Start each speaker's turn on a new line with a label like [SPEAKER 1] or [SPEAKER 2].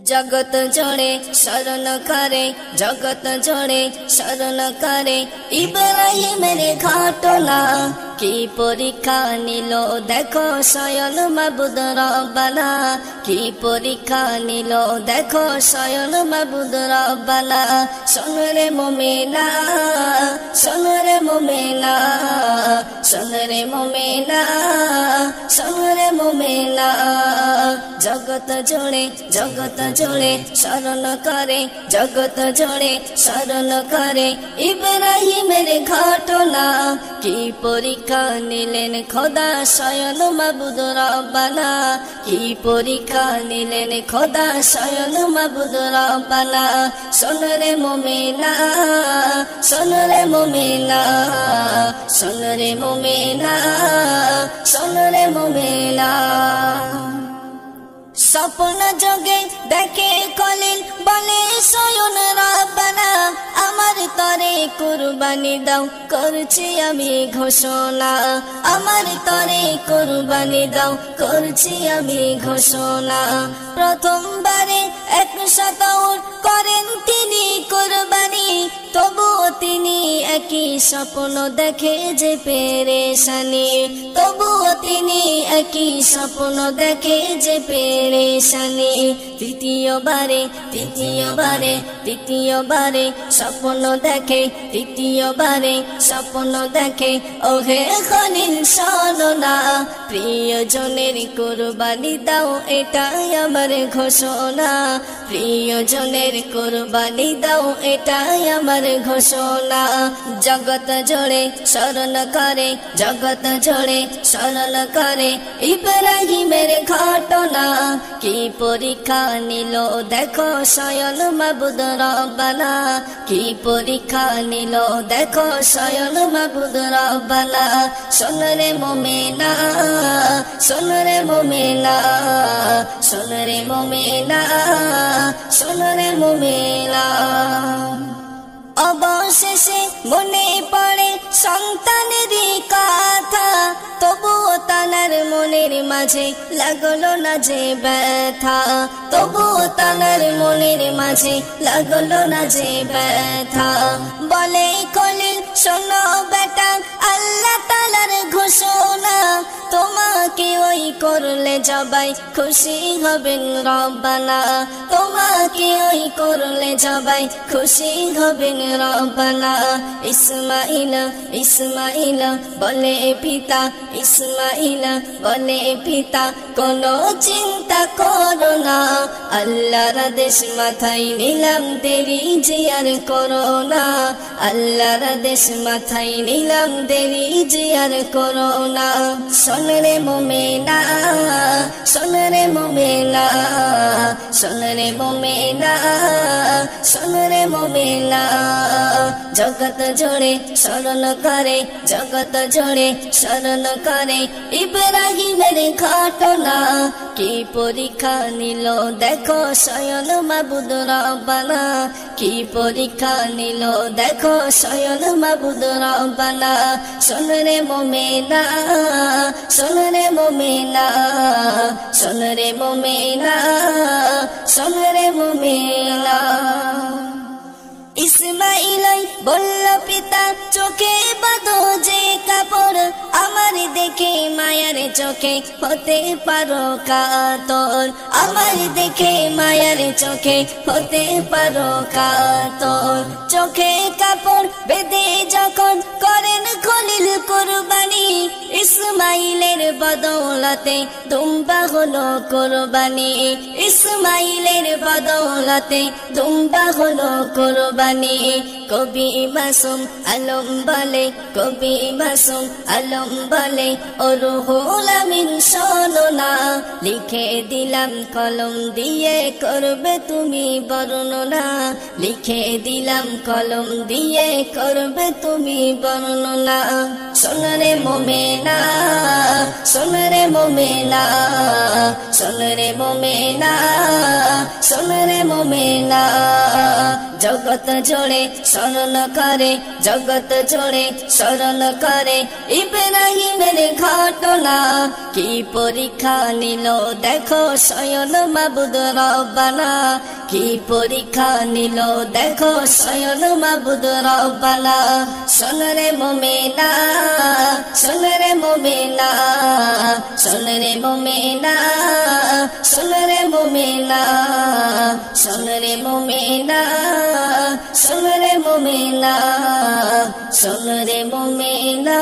[SPEAKER 1] जगत जोड़े शरण करे जगत जोड़े शरण करे इब्राहिमेर घटना की परीक्षा निल देखो स्वयं माबुद रब्बाना की परीक्षा निल देखो स्वयं माबुद रब्बाना सुन रे मोमेना सुन रे मोमेना सुन रे मोमेना सुन रे मोमेना जगत जोड़े शरण करे जगत जोड़े शरण करे इब्राहिमेर घटना की परीक्षा निलेन खोदा स्वयं माबुद रब्बाना की परीक्षा निलेन खोदा स्वयं माबुद रब्बाना सुन रे मोमेना सुन रे मोमेना सुन रे मोमेना सुन रे मोमेना স্বপ্ন যোগে দেখে কলিল বলে স্বয়ং রব্বানা আমার তরে কুরবানি দাও করছি আমি ঘোষণা আমার তরে কুরবানি দাও করছি আমি ঘোষণা প্রথমবারে 100 করেন তিনি কুরবানি তবুও তিনি একই স্বপ্ন দেখে যে পেরেশানি তবুও তিনি একই স্বপ্ন দেখে যে পেরেশানি তৃতীয়বারে স্বপ্ন দেখে তৃতীয়বারে স্বপ্ন দেখে ওহে খলিল শোনো না প্রিয়জনের কুরবানি দাও এটাই আমার ঘোষণা প্রিয়জনের কুরবানি দাও এটাই আমার ঘোষণা জগত জোড়ে শরণ করে জগত জোড়ে শরণ করে ইব্রাহিমের ঘটনা কি পরীক্ষা নিল দেখো স্বয়ং মাবুদ রব্বানা কি পরীক্ষা নিল দেখো স্বয়ং মাবুদ রব্বানা শোন রে মোমেনা শোন রে মোমেনা শোন রে মোমেনা শোন রে মোমেনা অবশেষে মনে পড়ে সন্তানেরই কথা তবুও তানার মনের মাঝে লাগলো না যে ব্যথা তবুও তানার মনের মাঝে লাগলো না যে ব্যথা বলে খলিল শোনো বেটা আল্লাহ তাআলার ঘোষণা তোমাকে ওই করলে জবাই খুশি হবেন রব্বানা তোমাকে ওই করলে জবাই খুশি হবেন রব্বানা ইসমাইল বলে পিতা ইসমাইল বলে পিতা কোনো চিন্তা করো না আল্লাহর আদেশ মাথায় নিলাম দেরি জিয়ার করো না আল্লাহর আদেশ মাথায় নিলাম দেরি জিয়ার করো না শোন রে মোমেনা শোন রে মোমেনা শোন রে মোমেনা শোন রে মোমেনা জগত জোড়ে শরণ করে জগত জোড়ে শরণ করে ইব্রাহিমের ঘটনা কি পরীক্ষা নিল দেখো স্বয়ং মাবুদ রব্বানা কি পরীক্ষা নিল দেখো স্বয়ং মাবুদ রব্বানা শোন রে মোমেনা শোন রে মোমেনা শোন রে মোমেনা শোন রে মোমেনা ইসমাইল বলল পিতা চোখে বাঁধো যে কাপড় আমার দেখে মায়ার চোখে হতে পারো কাতর আমার দেখে মায়ার চোখে হতে পারো কাতর চোখে কাপড় বেঁধে যখন করেন খলিল কুরবানি ইসমাইলের বদৌলতে দুম্বা হলো কুরবানি ইসমাইলের বদৌলতে দুম্বা হলো কুরবানি কবি মাসুম আলম বলে কবি মাসুম আলম বলে ও রুহুল আমিন শোনো না লিখে দিলাম কলম দিয়ে করবে তুমি বর্ণনা লিখে দিলাম কলম দিয়ে করবে তুমি বর্ণনা শোন রে মোমেনা শোন রে মোমেনা শোন রে মোমেনা শোন রে মোমেনা জগৎ জোড়ে স্মরণ করে, জগৎ জোড়ে স্মরণ করে ইব্রাহিমের ঘটনা। কি পরীক্ষা নিল দেখো স্বয়ং মাবুদ রব্বানা, কি পরীক্ষা নিল দেখো স্বয়ং মাবুদ রব্বানা। শোন রে মুমিনা, শোন রে মুমিনা, শোন রে মুমিনা, শোন রে মুমিনা, শোন রে মুমিনা, শোন রে মুমিনা, শোন রে মুমিনা।